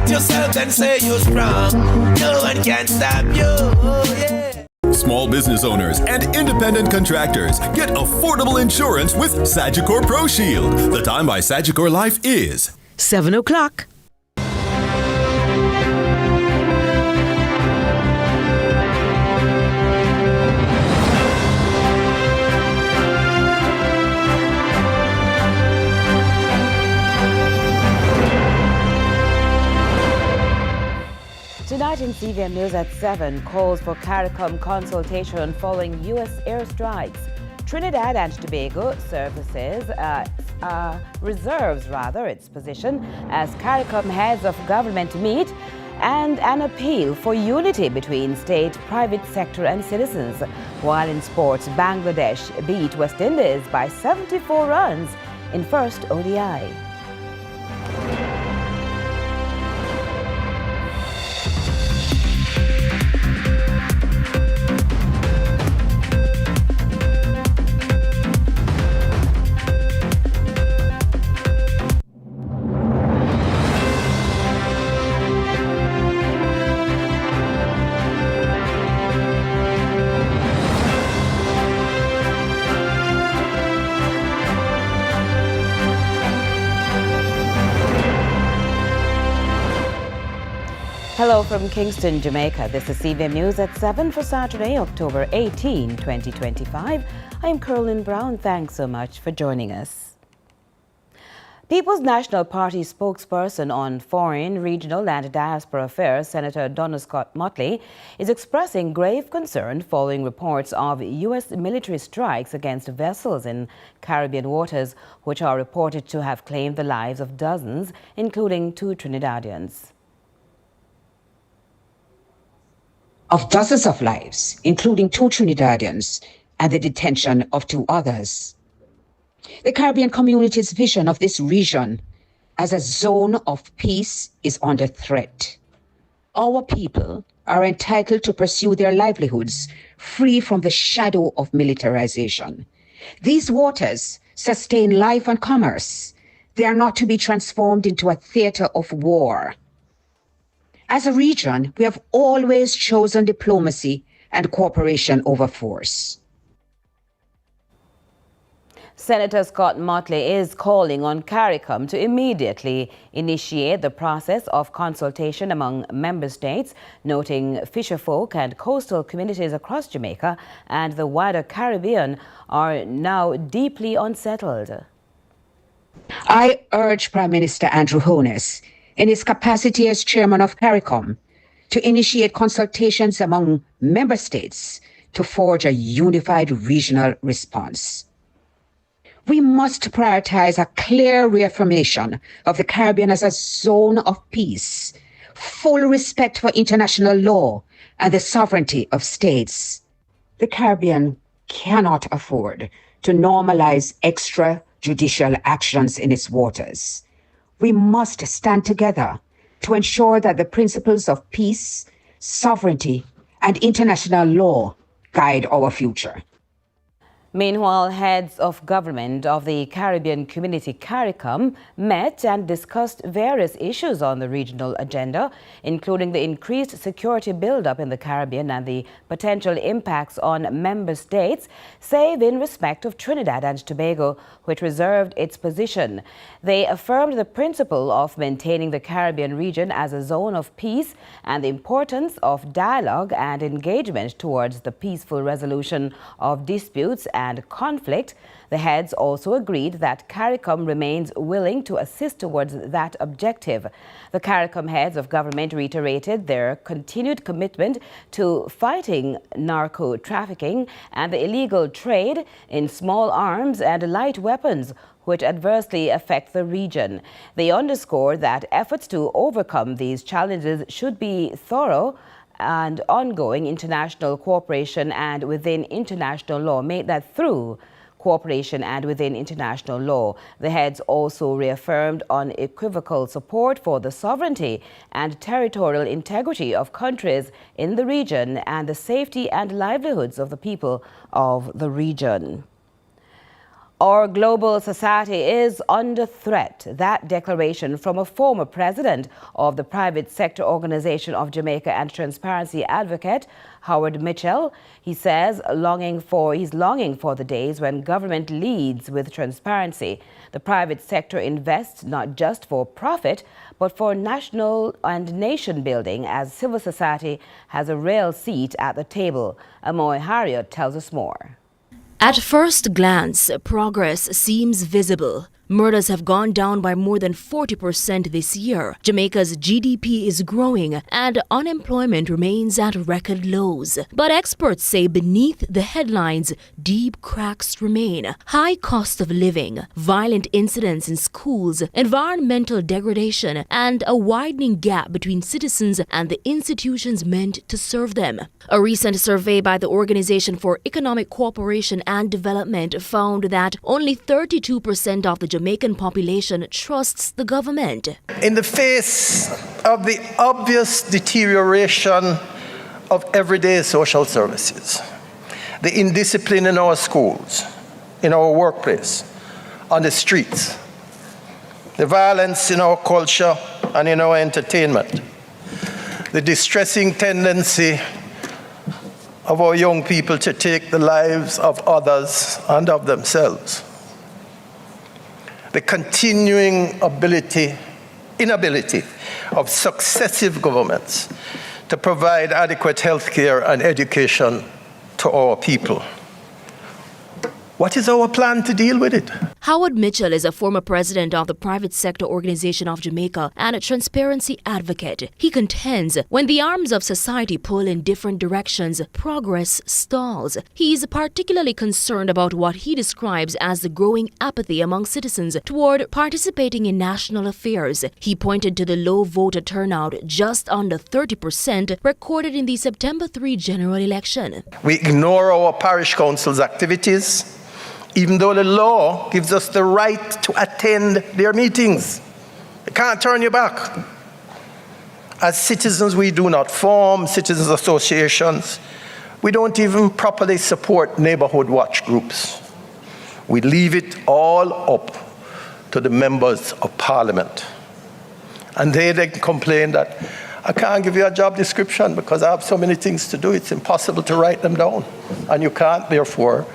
Protect yourself and say you're strong. No one can stop you. Yeah. Small business owners and independent contractors get affordable insurance with Sagicor Pro Shield. The time by Sagicor Life is 7 o'clock. Tonight in CVM News at 7, calls for CARICOM consultation following U.S. airstrikes. Trinidad and Tobago reserves its position as CARICOM heads of government meet, and an appeal for unity between state, private sector and citizens. While in sports, Bangladesh beat West Indies by 74 runs in first ODI. Hello from Kingston, Jamaica. This is CVM News at 7 for Saturday, October 18, 2025. I'm Caroline Brown. Thanks so much for joining us. People's National Party spokesperson on Foreign, Regional and Diaspora Affairs, Senator Donna Scott Motley, is expressing grave concern following reports of U.S. military strikes against vessels in Caribbean waters, which are reported to have claimed the lives of dozens, including 2 Trinidadians. Of dozens of lives, including 2 Trinidadians, and the detention of 2 others. The Caribbean community's vision of this region as a zone of peace is under threat. Our people are entitled to pursue their livelihoods free from the shadow of militarization. These waters sustain life and commerce. They are not to be transformed into a theater of war. As a region, we have always chosen diplomacy and cooperation over force. Senator Scott Motley is calling on CARICOM to immediately initiate the process of consultation among member states, noting fisherfolk and coastal communities across Jamaica and the wider Caribbean are now deeply unsettled. I urge Prime Minister Andrew Holness, in his capacity as chairman of CARICOM, to initiate consultations among member states to forge a unified regional response. We must prioritize a clear reaffirmation of the Caribbean as a zone of peace, full respect for international law and the sovereignty of states. The Caribbean cannot afford to normalize extrajudicial actions in its waters. We must stand together to ensure that the principles of peace, sovereignty, and international law guide our future. Meanwhile, heads of government of the Caribbean Community CARICOM met and discussed various issues on the regional agenda, including the increased security buildup in the Caribbean and the potential impacts on member states, save in respect of Trinidad and Tobago, which reserved its position. They affirmed the principle of maintaining the Caribbean region as a zone of peace and the importance of dialogue and engagement towards the peaceful resolution of disputes and conflict. The heads also agreed that CARICOM remains willing to assist towards that objective. The CARICOM heads of government reiterated their continued commitment to fighting narco trafficking and the illegal trade in small arms and light weapons, which adversely affect the region. They underscored that efforts to overcome these challenges should be thorough and ongoing international cooperation and within international law, made that through cooperation and within international law. The heads also reaffirmed unequivocal support for the sovereignty and territorial integrity of countries in the region and the safety and livelihoods of the people of the region. Our global society is under threat. That declaration from a former president of the private sector organization of Jamaica and transparency advocate, Howard Mitchell. He says he's longing for the days when government leads with transparency. The private sector invests not just for profit, but for national and nation building, as civil society has a real seat at the table. Amoy Harriot tells us more. At first glance, progress seems visible. Murders have gone down by more than 40% this year. Jamaica's GDP is growing and unemployment remains at record lows. But experts say beneath the headlines, deep cracks remain. High cost of living, violent incidents in schools, environmental degradation, and a widening gap between citizens and the institutions meant to serve them. A recent survey by the Organization for Economic Cooperation and Development found that only 32% of the Jamaican population trusts the government. In the face of the obvious deterioration of everyday social services, the indiscipline in our schools, in our workplace, on the streets, the violence in our culture and in our entertainment, the distressing tendency of our young people to take the lives of others and of themselves, the continuing inability of successive governments to provide adequate health care and education to our people. What is our plan to deal with it? Howard Mitchell is a former president of the private sector organization of Jamaica and a transparency advocate. He contends when the arms of society pull in different directions, progress stalls. He is particularly concerned about what he describes as the growing apathy among citizens toward participating in national affairs. He pointed to the low voter turnout, just under 30%, recorded in the September 3 general election. We ignore our parish council's activities, even though the law gives us the right to attend their meetings. They can't turn you back. As citizens, we do not form citizens associations. We don't even properly support neighborhood watch groups. We leave it all up to the members of parliament. And they complain that I can't give you a job description because I have so many things to do. It's impossible to write them down. And you can't, therefore,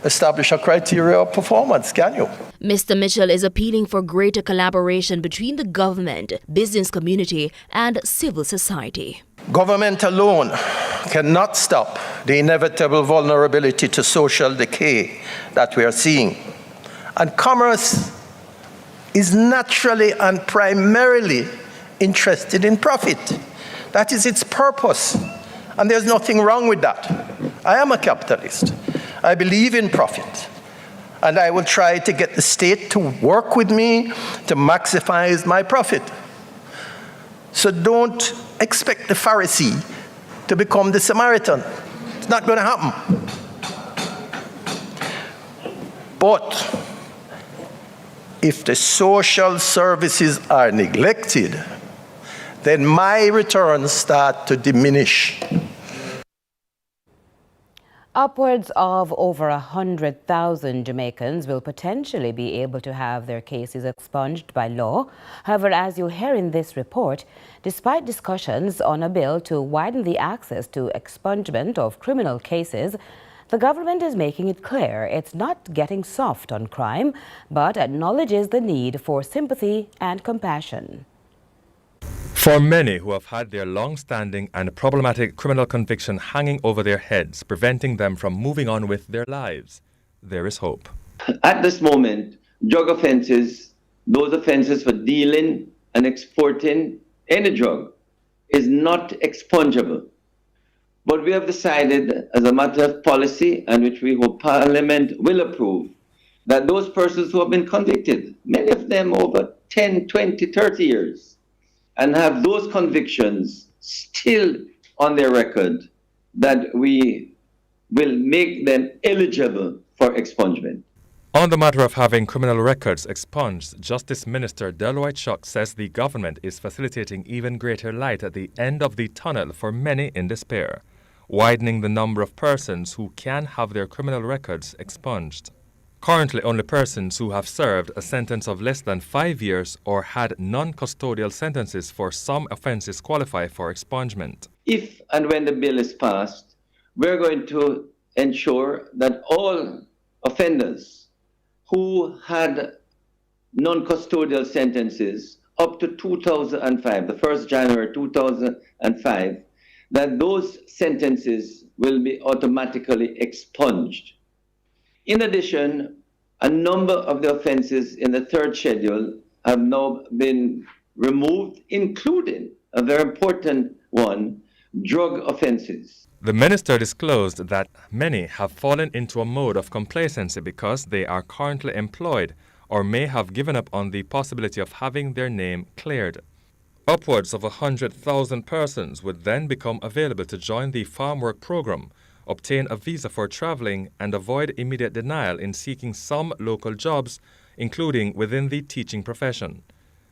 establish a criteria of performance, can you? Mr. Mitchell is appealing for greater collaboration between the government, business community, and civil society. Government alone cannot stop the inevitable vulnerability to social decay that we are seeing. And commerce is naturally and primarily interested in profit. That is its purpose. And there's nothing wrong with that. I am a capitalist. I believe in profit, and I will try to get the state to work with me to maximize my profit. So don't expect the Pharisee to become the Samaritan. It's not going to happen. But if the social services are neglected, then my returns start to diminish. Upwards of over 100,000 Jamaicans will potentially be able to have their cases expunged by law. However, as you hear in this report, despite discussions on a bill to widen the access to expungement of criminal cases, the government is making it clear it's not getting soft on crime, but acknowledges the need for sympathy and compassion. For many who have had their long-standing and problematic criminal conviction hanging over their heads, preventing them from moving on with their lives, there is hope. At this moment, drug offenses, those offenses for dealing and exporting any drug, is not expungible. But we have decided, as a matter of policy, and which we hope Parliament will approve, that those persons who have been convicted, many of them over 10, 20, 30 years, and have those convictions still on their record, that we will make them eligible for expungement. On the matter of having criminal records expunged, Justice Minister Delroy Chuck says the government is facilitating even greater light at the end of the tunnel for many in despair, widening the number of persons who can have their criminal records expunged. Currently, only persons who have served a sentence of less than 5 years or had non-custodial sentences for some offences qualify for expungement. If and when the bill is passed, we're going to ensure that all offenders who had non-custodial sentences up to 2005, the 1st January 2005, that those sentences will be automatically expunged. In addition, a number of the offenses in the 3rd schedule have now been removed, including a very important one, drug offenses. The minister disclosed that many have fallen into a mode of complacency because they are currently employed or may have given up on the possibility of having their name cleared. Upwards of 100,000 persons would then become available to join the farm work program, obtain a visa for traveling, and avoid immediate denial in seeking some local jobs, including within the teaching profession.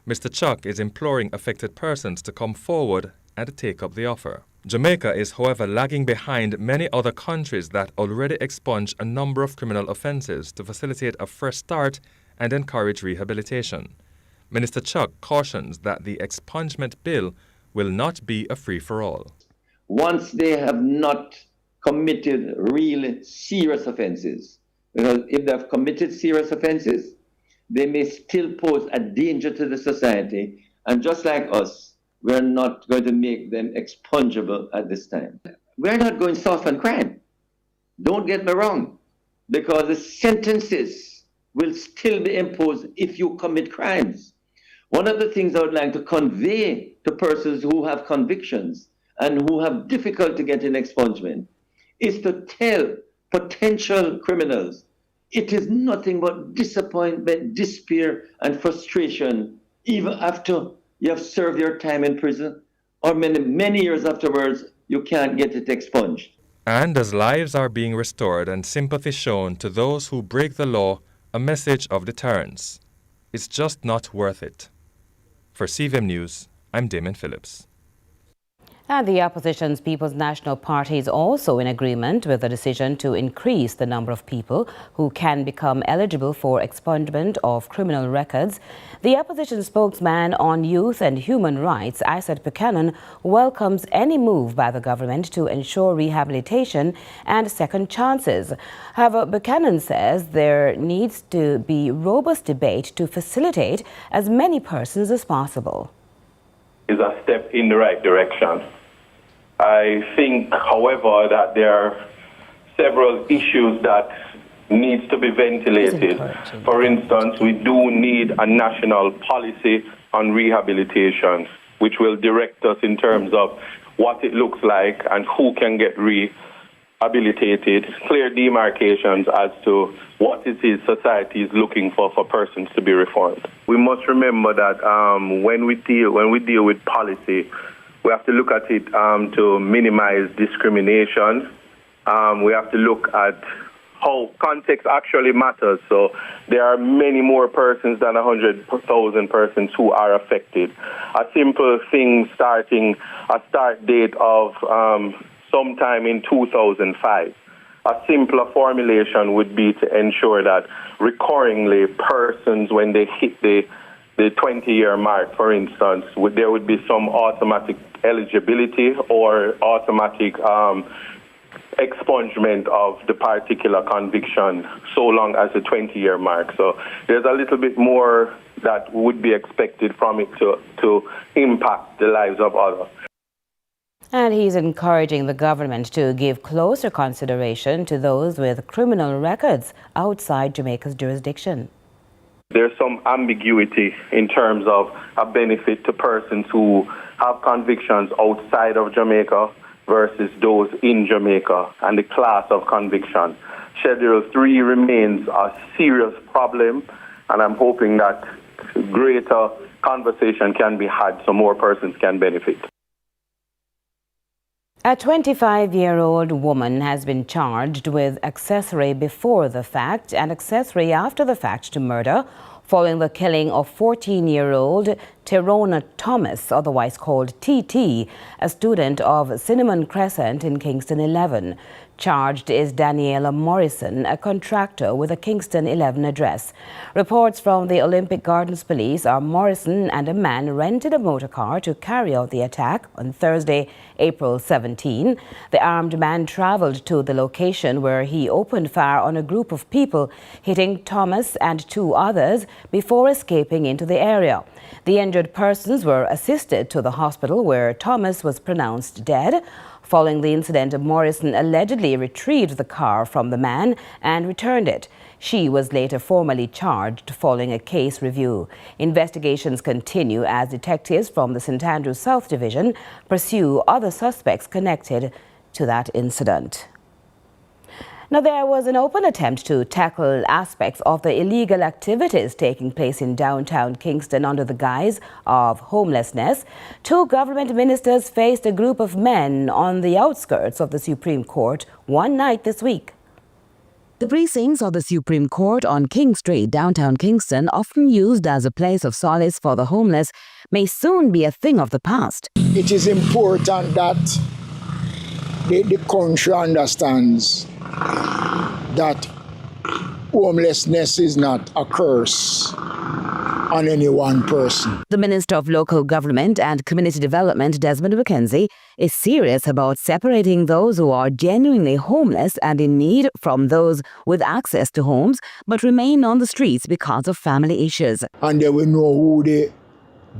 Mr. Chuck is imploring affected persons to come forward and take up the offer. Jamaica is, however, lagging behind many other countries that already expunge a number of criminal offences to facilitate a fresh start and encourage rehabilitation. Minister Chuck cautions that the expungement bill will not be a free-for-all. Once they have not committed really serious offenses, because if they have committed serious offenses, they may still pose a danger to the society, and just like us, we're not going to make them expungible at this time. We're not going soft on crime. Don't get me wrong, because the sentences will still be imposed if you commit crimes. One of the things I would like to convey to persons who have convictions and who have difficulty getting expungement is to tell potential criminals it is nothing but disappointment, despair, and frustration even after you have served your time in prison, or many years afterwards, you can't get it expunged. And as lives are being restored and sympathy shown to those who break the law, a message of deterrence. It's just not worth it. For CVM News, I'm Damon Phillips. And the opposition's People's National Party is also in agreement with the decision to increase the number of people who can become eligible for expungement of criminal records. The opposition spokesman on youth and human rights, Isaac Buchanan, welcomes any move by the government to ensure rehabilitation and second chances. However, Buchanan says there needs to be robust debate to facilitate as many persons as possible. Is a step in the right direction. I think, however, that there are several issues that needs to be ventilated. For instance, we do need a national policy on rehabilitation, which will direct us in terms of what it looks like and who can get rehabilitated, clear demarcations as to what it is society is looking for persons to be reformed. We must remember that when we deal with policy, we have to look at it to minimize discrimination. We have to look at how context actually matters. So there are many more persons than 100,000 persons who are affected. A simple thing starting a start date of sometime in 2005. A simpler formulation would be to ensure that recurringly persons, when they hit the 20-year mark, for instance, there would be some automatic eligibility or automatic expungement of the particular conviction so long as the 20-year mark. So there's a little bit more that would be expected from it to impact the lives of others. And he's encouraging the government to give closer consideration to those with criminal records outside Jamaica's jurisdiction. There's some ambiguity in terms of a benefit to persons who have convictions outside of Jamaica versus those in Jamaica and the class of conviction. Schedule 3 remains a serious problem, and I'm hoping that greater conversation can be had so more persons can benefit. A 25-year-old woman has been charged with accessory before the fact and accessory after the fact to murder following the killing of 14-year-old Tyrone Thomas, otherwise called TT, a student of Cinnamon Crescent in Kingston 11. Charged is Daniela Morrison, a contractor with a Kingston 11 address. Reports from the Olympic Gardens Police are Morrison and a man rented a motor car to carry out the attack on Thursday, April 17. The armed man traveled to the location where he opened fire on a group of people, hitting Thomas and two others before escaping into the area. The injured persons were assisted to the hospital where Thomas was pronounced dead. Following the incident, Morrison allegedly retrieved the car from the man and returned it. She was later formally charged following a case review. Investigations continue as detectives from the St. Andrews South Division pursue other suspects connected to that incident. Now, there was an open attempt to tackle aspects of the illegal activities taking place in downtown Kingston under the guise of homelessness. Two government ministers faced a group of men on the outskirts of the Supreme Court one night this week. The precincts of the Supreme Court on King Street, downtown Kingston, often used as a place of solace for the homeless, may soon be a thing of the past. It is important that the country understands that homelessness is not a curse on any one person. The Minister of Local Government and Community Development, Desmond McKenzie, is serious about separating those who are genuinely homeless and in need from those with access to homes but remain on the streets because of family issues. And then we know who the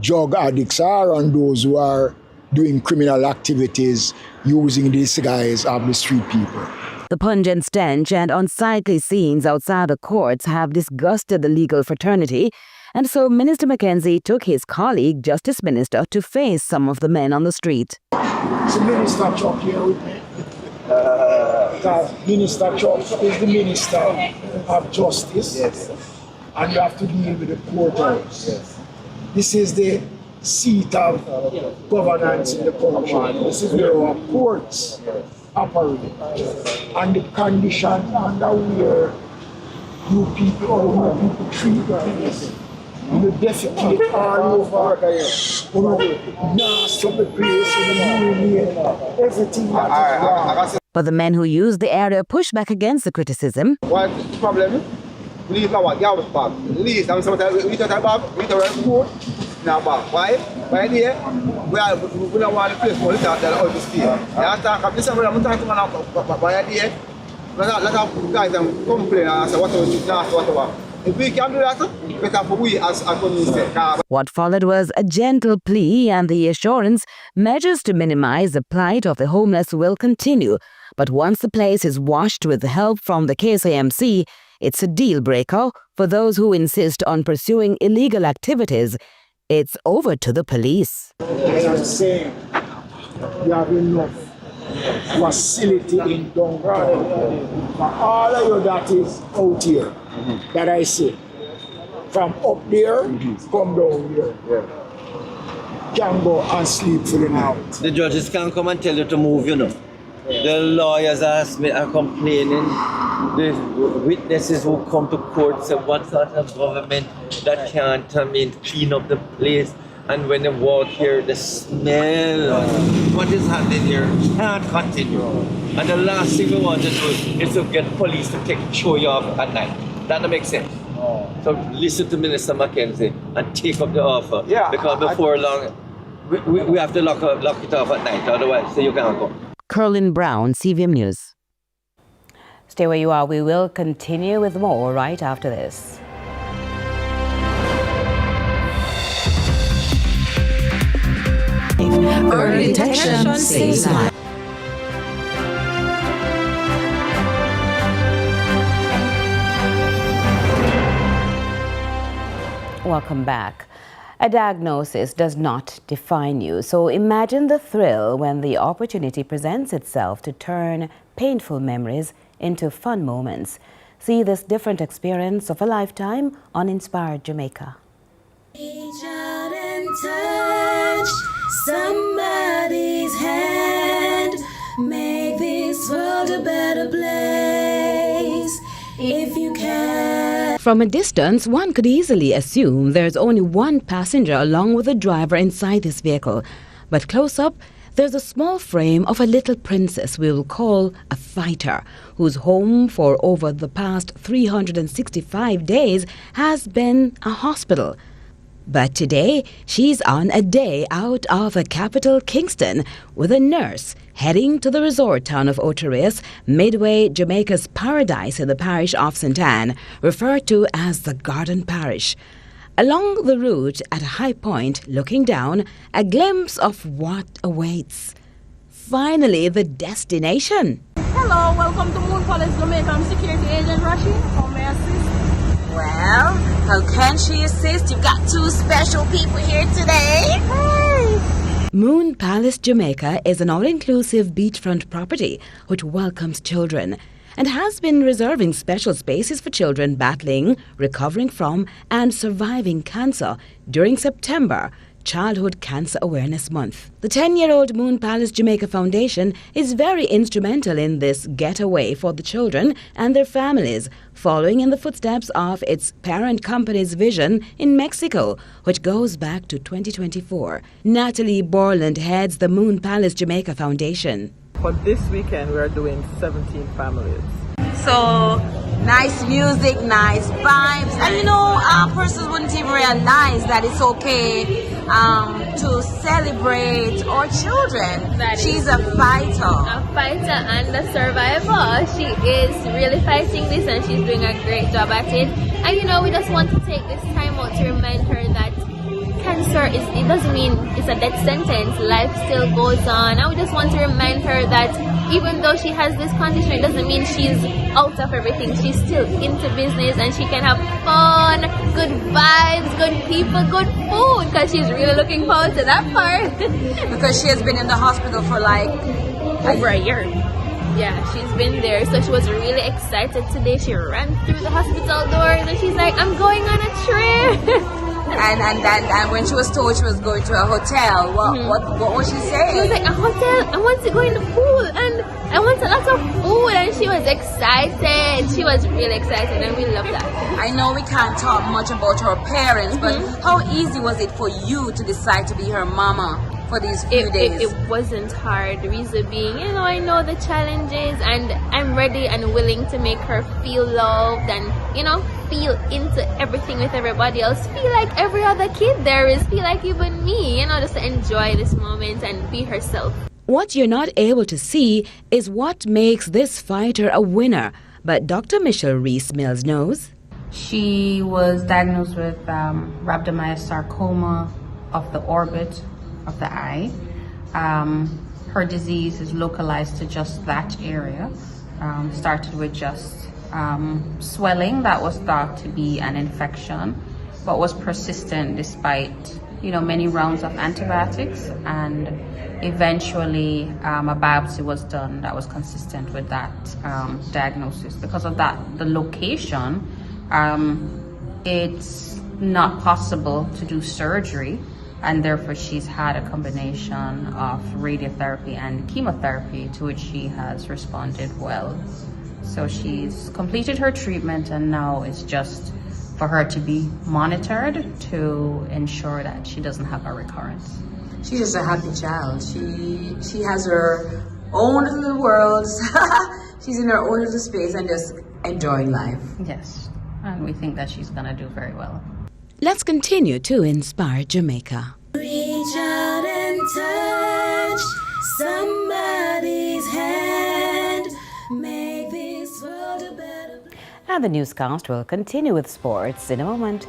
drug addicts are and those who are doing criminal activities using the disguise of the street people. The pungent stench and unsightly scenes outside the courts have disgusted the legal fraternity, and so Minister McKenzie took his colleague, Justice Minister, to face some of the men on the street. Is the Minister Chuck here with me? Minister Chuck is the Minister of Justice, yes. And you have to deal with the courthouse. Yes. This is the seat of governance in the country. This is where our courts operate. And the condition under where you people treat us. You defecate all over, you know, nasty up the place, everything that is wrong. But the men who used the area pushed back against the criticism. What's the problem? We leave our garbage bag. Leave, and sometimes we don't have bag, we don't have food. Now, why? Why there? We don't want to place more than all this thing. Last time, this is what I'm talking about. Why there? Let our guys complain and say, what was it last, whatever. If we can do that, better for we as communities. What followed was a gentle plea and the assurance measures to minimize the plight of the homeless will continue. But once the place is washed with help from the KCMC, it's a deal breaker for those who insist on pursuing illegal activities. It's over to the police. I am saying we have enough facility in downtown. For all of you that is out here, that I say, from up there, come down here. Can go and sleep for the night. The judges can't come and tell you to move, you know. The lawyers are complaining. The witnesses who come to court say what sort of government that can't clean up the place. And when they walk here, the smell, what is happening here can't continue. And the last thing we want to do is to get police to show you off at night. That doesn't make sense. So listen to Minister McKenzie and take up the offer. Yeah, because before long, we have to lock it off at night, otherwise so you can't go. Curlin Brown, CVM News. Stay where you are. We will continue with more right after this. Early detection saves lives. Welcome back. A diagnosis does not define you, so imagine the thrill when the opportunity presents itself to turn painful memories into fun moments. See this different experience of a lifetime on Inspired Jamaica. Reach out and touch somebody's hand. Make this world a better place if you can. From a distance, one could easily assume there's only one passenger along with the driver inside this vehicle. But close up, there's a small frame of a little princess we will call a fighter, whose home for over the past 365 days has been a hospital. But today, she's on a day out of the capital, Kingston, with a nurse heading to the resort town of Outaouais, midway Jamaica's paradise in the parish of St. Anne, referred to as the Garden Parish. Along the route, at a high point, looking down, a glimpse of what awaits. Finally, the destination. Hello, welcome to Moon Palace, Jamaica. I'm security agent Rashid. How may I assist? Well, how can she assist? You've got two special people here today. Hey. Moon Palace, Jamaica is an all-inclusive beachfront property which welcomes children and has been reserving special spaces for children battling, recovering from, and surviving cancer during September, Childhood Cancer Awareness Month. The 10-year-old Moon Palace Jamaica Foundation is very instrumental in this getaway for the children and their families, following in the footsteps of its parent company's vision in Mexico, which goes back to 2024. Natalie Borland heads the Moon Palace Jamaica Foundation. For this weekend, we are doing 17 families. So, nice music, nice vibes. And you know, persons wouldn't even realize that it's okay to celebrate our children. She's a fighter. A fighter and a survivor. She is really fighting this and she's doing a great job at it. And you know, we just want to take this time out to remind her that cancer it doesn't mean it's a death sentence. Life still goes on. And we just want to remind her that even though she has this condition, it doesn't mean she's out of everything. She's still into business and she can have fun, good vibes, good people, good food, because she's really looking forward to that part. Because she has been in the hospital for like over a year. Yeah, she's been there. So she was really excited today. She ran through the hospital doors and she's like, I'm going on a trip. And when she was told she was going to a hotel, what was she saying? She was like, a hotel? I want to go in the pool and I want a lot of food. And she was excited. She was really excited and we love that. I know we can't talk much about her parents, but how easy was it for you to decide to be her mama for these few days? It wasn't hard. The reason being, you know, I know the challenges and I'm ready and willing to make her feel loved and, you know, feel into everything with everybody else. Feel like every other kid there is. Feel like even me, you know, just to enjoy this moment and be herself. What you're not able to see is what makes this fighter a winner. But Dr. Michelle Reese-Mills knows. She was diagnosed with rhabdomyosarcoma of the orbit of the eye. Her disease is localized to just that area. Started with just swelling that was thought to be an infection, but was persistent despite, you know, many rounds of antibiotics, and eventually a biopsy was done that was consistent with that diagnosis. Because of that, the location, it's not possible to do surgery, and therefore she's had a combination of radiotherapy and chemotherapy to which she has responded well. So she's completed her treatment and now it's just for her to be monitored to ensure that she doesn't have a recurrence. She's just a happy child. She has her own little world. She's in her own little space and just enjoying life. Yes, and we think that she's gonna do very well. Let's continue to inspire Jamaica. Reach out and touch somebody's hand. Make this world a better place. And the newscast will continue with sports in a moment.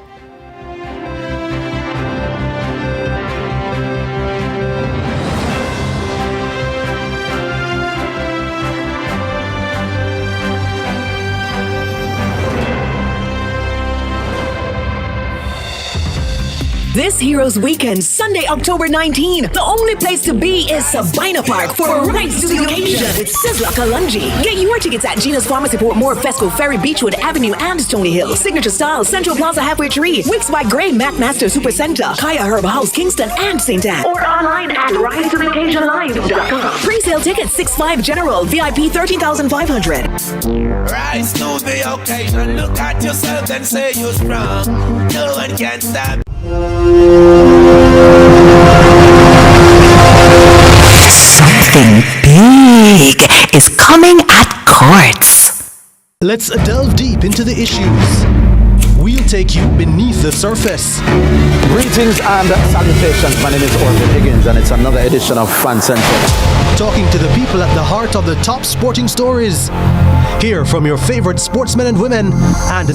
This Heroes Weekend, Sunday, October 19. The only place to be is Sabina Park for a rise to the occasion with Sizzla Kalunji. Get your tickets at Gina's Pharmacy, Portmore, Fesco, Ferry, Beechwood Avenue, and Stony Hill. Signature Styles, Central Plaza, Halfway Tree, Wicks by Gray, McMaster, Super Center, Kaya Herb House, Kingston, and St. Anne. Or online at risetotheoccasionlive.com. Pre-sale tickets $6,500 General, VIP $13,500. Rise to the occasion. Look at yourself and say you're strong. No one can stop. Something big is coming at courts. Let's delve deep into the issues. We'll take you beneath the surface. Greetings and salutations. My name is Orville Higgins and it's another edition of Fan Central. Talking to the people at the heart of the top sporting stories. Hear from your favorite sportsmen and women and the